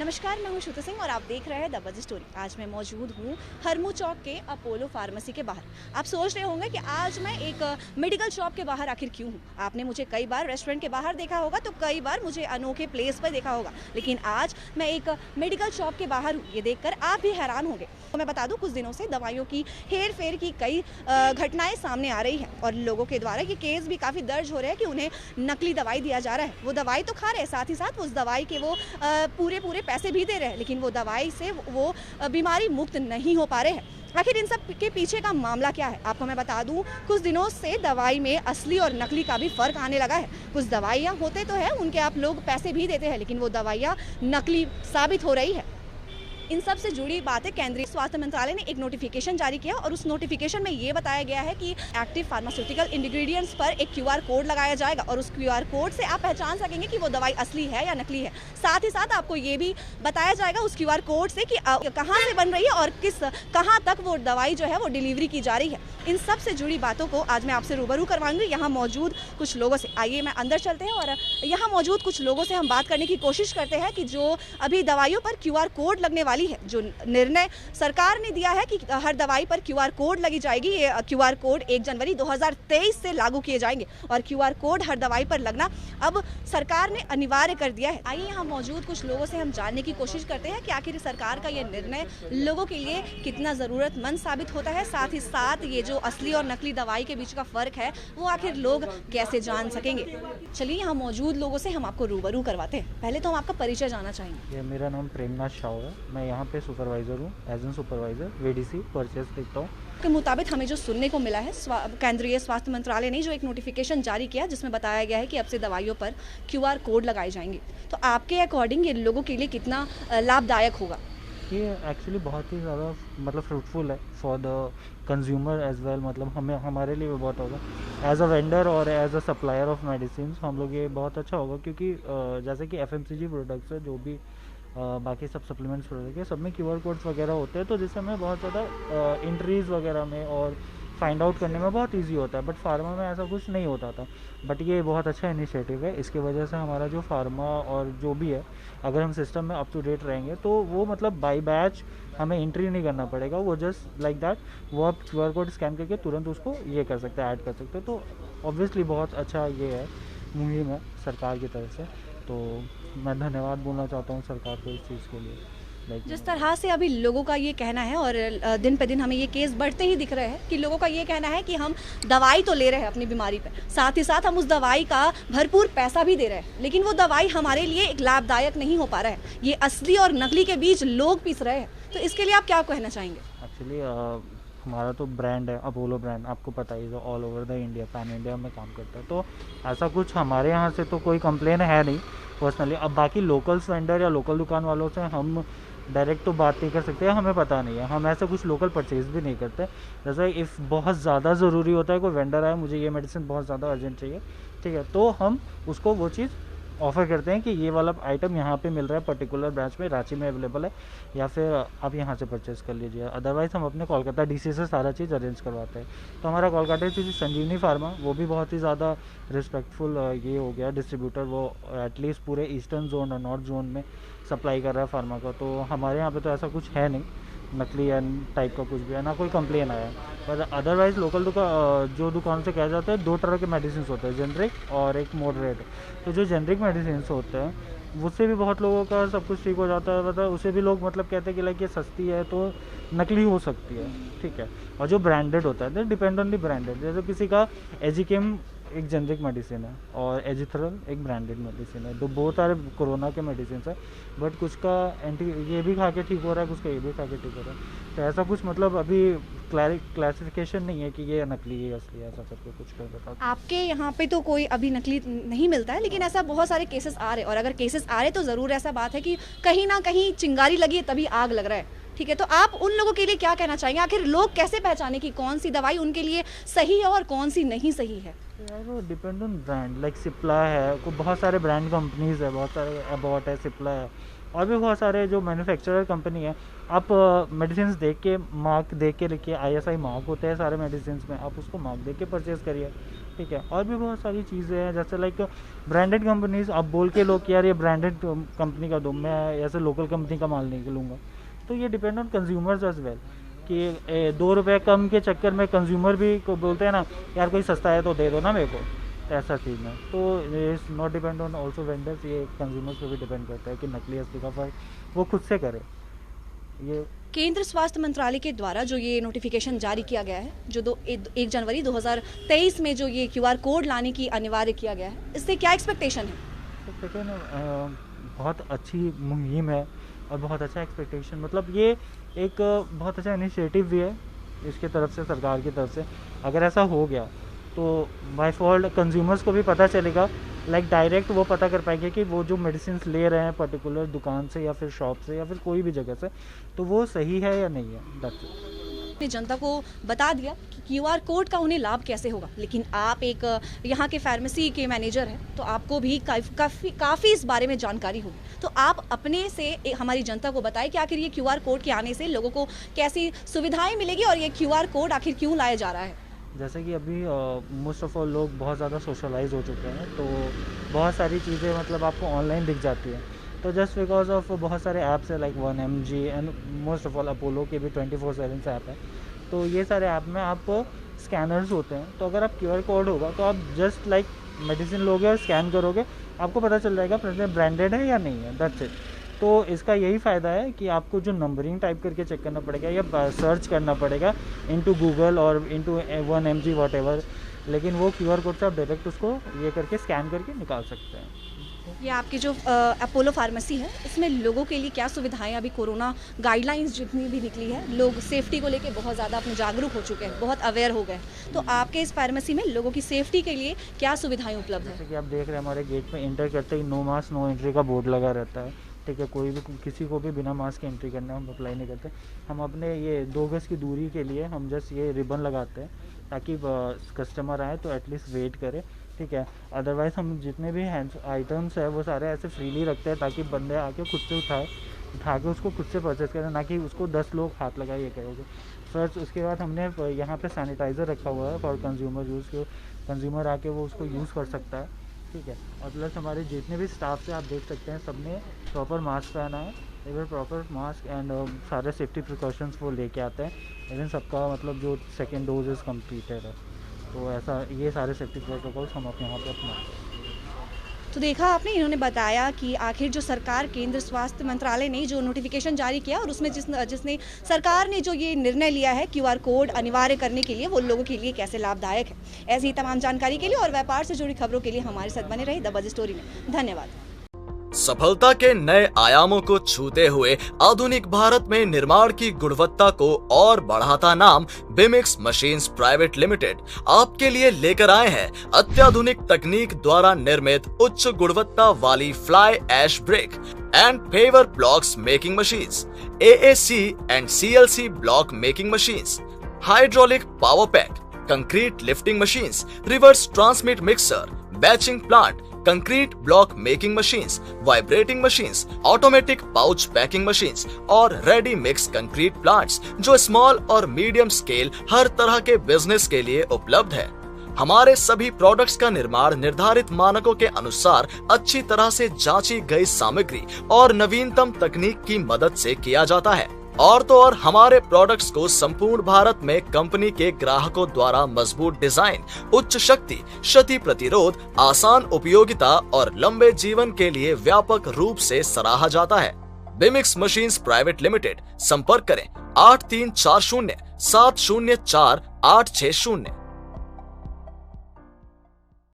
नमस्कार, मैं हूं श्रुति सिंह और आप देख रहे हैं द बज स्टोरी। आज मैं मौजूद हूं हरमू चौक के अपोलो फार्मेसी के बाहर। आप सोच रहे होंगे कि आज मैं एक मेडिकल शॉप के बाहर आखिर क्यों हूं। आपने मुझे कई बार रेस्टोरेंट के बाहर देखा होगा, तो कई बार मुझे अनोखे प्लेस पर देखा होगा, लेकिन आज मैं एक मेडिकल शॉप के बाहर हूँ। ये देखकर आप भी हैरान होंगे। तो मैं बता दूं, कुछ दिनों से दवाइयों की हेर फेर की कई घटनाएं सामने आ रही हैं और लोगों के द्वारा ये केस भी काफ़ी दर्ज हो रहे हैं कि उन्हें नकली दवाई दिया जा रहा है। वो दवाई तो खा रहे हैं, साथ ही साथ उस दवाई के वो पूरे पैसे भी दे रहे हैं, लेकिन वो दवाई से वो बीमारी मुक्त नहीं हो पा रहे हैं। आखिर इन सब के पीछे का मामला क्या है, आपको मैं बता दूं। कुछ दिनों से दवाई में असली और नकली का भी फर्क आने लगा है। कुछ दवाइयां होते तो है, उनके आप लोग पैसे भी देते हैं, लेकिन वो दवाइयां नकली साबित हो रही है। इन सब से जुड़ी बातें केंद्रीय स्वास्थ्य मंत्रालय ने एक नोटिफिकेशन जारी किया और उस नोटिफिकेशन में ये बताया गया है कि एक्टिव फार्मास्यूटिकल इंग्रेडिएंट्स पर एक क्यूआर कोड लगाया जाएगा और उस क्यूआर कोड से आप पहचान सकेंगे कि वो दवाई असली है या नकली है। साथ ही साथ आपको ये भी बताया जाएगा उस क्यूआर कोड से कि कहाँ से बन रही है और कहाँ तक वो दवाई जो है वो डिलीवरी की जा रही है। इन सब से जुड़ी बातों को आज मैं आपसे रूबरू करवाऊंगी यहाँ मौजूद कुछ लोगों से। आइए मैं अंदर चलते हैं और यहाँ मौजूद कुछ लोगों से हम बात करने की कोशिश करते हैं कि जो अभी दवाइयों पर क्यूआर कोड लगने वाली है, जो निर्णय सरकार ने दिया है कि हर दवाई पर क्यूआर कोड लगी जाएगी। ये क्यूआर कोड 1 जनवरी 2023 से लागू किए जाएंगे और क्यूआर कोड हर दवाई पर लगना अब सरकार ने अनिवार्य कर दिया है। आइए यहाँ मौजूद कुछ लोगों से हम जानने की कोशिश करते हैं कि आखिर सरकार का ये निर्णय लोगों के लिए कितना ज़रूरतमंद साबित होता है। साथ ही साथ ये जो असली और नकली दवाई के बीच का फ़र्क है वो आखिर लोग कैसे जान सकेंगे। चलिए यहाँ मौजूद लोगों से हम आपको रूबरू करवाते हैं। पहले तो हम आपका परिचय जानना चाहेंगे। ये मेरा नाम प्रेमनाथ शाह है। मैं यहाँ पे सुपरवाइज़र हूँ। As an supervisor VDC purchase देखता हूँ। के मुताबिक हमें जो सुनने को मिला है, केंद्रीय स्वास्थ्य मंत्रालय ने जो एक नोटिफिकेशन जारी किया जिसमें बताया गया है कि अब से दवाइयों पर क्यूआर कोड लगाए जाएंगे, तो आपके अकॉर्डिंग ये लोगों के लिए कितना लाभदायक होगा? ये एक्चुअली बहुत ही ज़्यादा मतलब फ्रूटफुल है for the consumer as well. मतलब हमारे लिए भी बहुत होगा एज अ वेंडर और as a supplier of medicine. हम लोग ये बहुत अच्छा होगा क्योंकि जैसे कि एफएमसीजी प्रोडक्ट्स है, जो भी बाकी सब सप्लीमेंट्स प्रोडक्ट है, सब में क्यूआर कोड्स वगैरह होते हैं, तो जिससे हमें बहुत ज़्यादा एंट्रीज़ वगैरह में और फाइंड आउट करने में बहुत इजी होता है। बट फार्मा में ऐसा कुछ नहीं होता था। बट ये बहुत अच्छा इनिशिएटिव है। इसकी वजह से हमारा जो फार्मा और जो भी है, अगर हम सिस्टम में अप टू डेट रहेंगे तो वो मतलब बाई बैच हमें एंट्री नहीं करना पड़ेगा। वो जस्ट लाइक दैट वो आप क्यूआर कोड स्कैन करके तुरंत उसको ये कर सकते हैं, ऐड कर सकते हैं। तो ऑब्वियसली बहुत अच्छा ये है मुहिम है सरकार की तरफ से। तो मैं धन्यवाद बोलना चाहता हूँ सरकार को इस चीज़ के लिए। जिस तरह से अभी लोगों का ये कहना है और दिन पे दिन हमें ये केस बढ़ते ही दिख रहे हैं कि लोगों का ये कहना है कि हम दवाई तो ले रहे हैं अपनी बीमारी पे, साथ ही साथ हम उस दवाई का भरपूर पैसा भी दे रहे हैं, लेकिन वो दवाई हमारे लिए एक लाभदायक नहीं हो पा रहा है। ये असली और नकली के बीच लोग पिस रहे हैं। तो इसके लिए आप क्या कहना चाहेंगे? एक्चुअली हमारा तो ब्रांड है अपोलो ब्रांड, आपको पता ही, जो all over the India pan India में काम करता है। तो ऐसा कुछ हमारे यहाँ से तो कोई कंप्लेन है नहीं पर्सनली। अब बाकी लोकल्स वेंडर या लोकल दुकान वालों से हम डायरेक्ट तो बात नहीं कर सकते, हमें पता नहीं है। हम ऐसा कुछ लोकल परचेज भी नहीं करते। जैसे इफ़ बहुत ज़्यादा ज़रूरी होता है, कोई वेंडर आए मुझे ये मेडिसिन बहुत ज़्यादा अर्जेंट चाहिए, ठीक है, तो हम उसको वो चीज़ ऑफ़र करते हैं कि ये वाला आइटम यहाँ पे मिल रहा है पर्टिकुलर ब्रांच में, रांची में अवेलेबल है, या फिर आप यहाँ से परचेज़ कर लीजिए। अदरवाइज़ हम अपने कोलकाता डीसी से सारा चीज़ अरेंज करवाते हैं। तो हमारा कोलकाता डीसी संजीवनी फार्मा, वो भी बहुत ही ज़्यादा रिस्पेक्टफुल ये हो गया डिस्ट्रीब्यूटर। वो एटलीस्ट पूरे ईस्टर्न जोन और नॉर्थ जोन में सप्लाई कर रहा है फार्मा का। तो हमारे यहाँ पे तो ऐसा कुछ है नहीं, नकली या टाइप का कुछ भी है ना, कोई कंप्लेन आया है। पर अदरवाइज़ लोकल जो दुकान से कहा जाता है, 2 तरह के मेडिसिन होते हैं, जेनरिक और एक मॉडरेट। तो जो जेनरिक मेडिसिन होते हैं उससे भी बहुत लोगों का सब कुछ ठीक हो जाता है। मतलब उसे भी लोग मतलब कहते हैं कि लाइक ये सस्ती है तो नकली हो सकती है, ठीक है। और जो ब्रांडेड होता है, डिपेंड ऑन दी ब्रांडेड। जैसे किसी का एजिकेम एक जेनरिक मेडिसिन है और एजिथरल एक ब्रांडेड मेडिसिन है, तो बहुत सारे कोरोना के मेडिसिन है। बट कुछ का ये भी खा के ठीक हो रहा है, कुछ का ये भी खा के ठीक हो रहा है। तो ऐसा कुछ मतलब अभी क्लासिफिकेशन नहीं है कि ये नकली है असली, ऐसा करके कुछ कर बता। आपके यहाँ पे तो कोई अभी नकली नहीं मिलता है, लेकिन ऐसा बहुत सारे केसेस आ रहे हैं, और अगर केसेस आ रहे तो ज़रूर ऐसा बात है कि कहीं ना कहीं चिंगारी लगी है तभी आग लग रहा है, ठीक है। तो आप उन लोगों के लिए क्या कहना चाहेंगे? आखिर लोग कैसे पहचाने कि कौन सी दवाई उनके लिए सही है और कौन सी नहीं सही है? यार वो depend on brand. Like Cipla है, को बहुत सारे ब्रांड कंपनीज है, बहुत सारे अबॉट है, सिप्ला है, और भी बहुत सारे जो मैन्युफैक्चरर कंपनी है। आप मेडिसिन देख के, मार्क देख के लिखिए, आईएसआई मार्क होते हैं सारे मेडिसिन में, आप उसको मार्क देख के परचेज़ करिए। ठीक है। और भी बहुत सारी चीज़ें हैं, जैसे लाइक ब्रांडेड कंपनीज, अब बोल के लोग कि यार ये ब्रांडेड कंपनी का दो, मैं ऐसे लोकल कंपनी का माल नहीं लूँगा। तो ये depend on consumers as well, कि 2 रुपये कम के चक्कर में कंज्यूमर भी को बोलते हैं ना यार कोई सस्ता है तो दे दो ना मेरे को, तो ऐसा चीज़ है। तो it's not depend on also vendors, ये कंज्यूमर्स पे भी डिपेंड करता है कि नकली असली का फर्क वो खुद से करे। ये केंद्र स्वास्थ्य मंत्रालय के द्वारा जो ये नोटिफिकेशन जारी किया गया है, जो 1 जनवरी 2023 में जो ये QR कोड लाने की अनिवार्य किया गया है, इससे क्या एक्सपेक्टेशन है? एक्सपेक्टेशन बहुत अच्छी मुहिम है और बहुत अच्छा एक्सपेक्टेशन, मतलब ये एक बहुत अच्छा इनिशिएटिव भी है इसके तरफ से, सरकार की तरफ से। अगर ऐसा हो गया तो बाय फॉल्ट कंज्यूमर्स को भी पता चलेगा, लाइक डायरेक्ट वो पता कर पाएंगे कि वो जो मेडिसिन ले रहे हैं पर्टिकुलर दुकान से या फिर शॉप से या फिर कोई भी जगह से, तो वो सही है या नहीं है। That's it. ने जनता को बता दिया कि QR कोड का उन्हें लाभ कैसे होगा, लेकिन आप एक यहाँ के फार्मेसी के मैनेजर हैं, तो आपको भी काफ़ी इस बारे में जानकारी होगी। तो आप अपने से हमारी जनता को बताएं कि आखिर ये QR कोड के आने से लोगों को कैसी सुविधाएं मिलेगी और ये QR कोड आखिर क्यों लाया जा रहा है। जैसे कि अभी मोस्ट ऑफ ऑल लोग बहुत ज़्यादा सोशलाइज हो चुके हैं, तो बहुत सारी चीज़ें मतलब आपको ऑनलाइन दिख जाती हैं। तो जस्ट बिकॉज ऑफ बहुत सारे ऐप्स है like 1mg and most of all Apollo के भी 24/7 ऐप है। तो ये सारे ऐप में आप स्कैनर्स होते हैं, तो अगर आप QR कोड होगा तो आप जस्ट लाइक मेडिसिन लोगे और स्कैन करोगे, आपको पता चल जाएगा ब्रांडेड है या नहीं है। That's it. तो इसका यही फ़ायदा है कि आपको जो नंबरिंग टाइप करके चेक करना पड़ेगा या सर्च करना पड़ेगा इनटू गूगल और इनटू 1mg व्हाटएवर, लेकिन वो QR कोड से आप डायरेक्ट उसको ये करके स्कैन करके निकाल सकते हैं। ये आपकी जो अपोलो फार्मेसी है, इसमें लोगों के लिए क्या सुविधाएं, अभी कोरोना गाइडलाइंस जितनी भी निकली है, लोग सेफ्टी को लेके बहुत ज़्यादा अपने जागरूक हो चुके हैं, बहुत अवेयर हो गए, तो आपके इस फार्मेसी में लोगों की सेफ्टी के लिए क्या सुविधाएं उपलब्ध है? जैसे कि आप देख रहे हैं हमारे गेट पे एंटर करते ही नो मास्क नो एंट्री का बोर्ड लगा रहता है, ठीक है। कोई भी किसी को भी बिना मास्क की एंट्री करना हम अप्लाई नहीं करते। हम अपने ये 2 गज की दूरी के लिए हम जस्ट ये रिबन लगाते हैं ताकि कस्टमर आए तो एटलीस्ट वेट करे, ठीक है। अदरवाइज़ हम जितने भी हैंड आइटम्स है वो सारे ऐसे फ्रीली रखते हैं ताकि बंदे आके खुद से उठा के उसको खुद से परचेस करें, ना कि उसको 10 लोग हाथ लगाए ये करोगे। फर्स्ट उसके बाद हमने यहाँ पे सैनिटाइज़र रखा हुआ है फॉर कंज्यूमर यूज़ के, कंज्यूमर आके वो उसको यूज़ कर सकता है, ठीक है। और प्लस हमारे जितने भी स्टाफ से आप देख सकते हैं सबने प्रॉपर मास्क पहना है, इवन प्रॉपर मास्क एंड सारे सेफ्टी प्रिकॉशंस वो लेके आते हैं। इवन सबका मतलब जो सेकेंड डोज इज़ कम्प्लीटेड है, तो ऐसा ये सारे सेफ्टी प्रोटोकॉल्स हम अपने यहाँ पे अपनाते हैं। तो देखा आपने, इन्होंने बताया कि आखिर जो सरकार केंद्र स्वास्थ्य मंत्रालय ने जो नोटिफिकेशन जारी किया और उसमें जिसने सरकार ने जो ये निर्णय लिया है QR कोड अनिवार्य करने के लिए, वो लोगों के लिए कैसे लाभदायक है। ऐसी ही तमाम जानकारी के लिए और व्यापार से जुड़ी खबरों के लिए हमारे साथ बने रहे द बज स्टोरी में। धन्यवाद। सफलता के नए आयामों को छूते हुए आधुनिक भारत में निर्माण की गुणवत्ता को और बढ़ाता नाम बिमिक्स मशीन्स प्राइवेट लिमिटेड आपके लिए लेकर आए हैं अत्याधुनिक तकनीक द्वारा निर्मित उच्च गुणवत्ता वाली fly ash brick and paver blocks making machines, AAC and CLC block making machines, hydraulic power pack, concrete lifting machines, reverse transmit mixer, batching plant, concrete block making machines, vibrating machines, automatic pouch packing machines और ready mix concrete plants जो small और medium scale हर तरह के business के लिए उपलब्ध है। हमारे सभी प्रोडक्ट्स का निर्माण निर्धारित मानकों के अनुसार अच्छी तरह से जांची गई सामग्री और नवीनतम तकनीक की मदद से किया जाता है। और तो और हमारे प्रोडक्ट्स को संपूर्ण भारत में कंपनी के ग्राहकों द्वारा मजबूत डिजाइन, उच्च शक्ति, क्षति प्रतिरोध, आसान उपयोगिता और लंबे जीवन के लिए व्यापक रूप से सराहा जाता है। बिमिक्स मशीन्स प्राइवेट लिमिटेड, संपर्क करें 8340 704 860।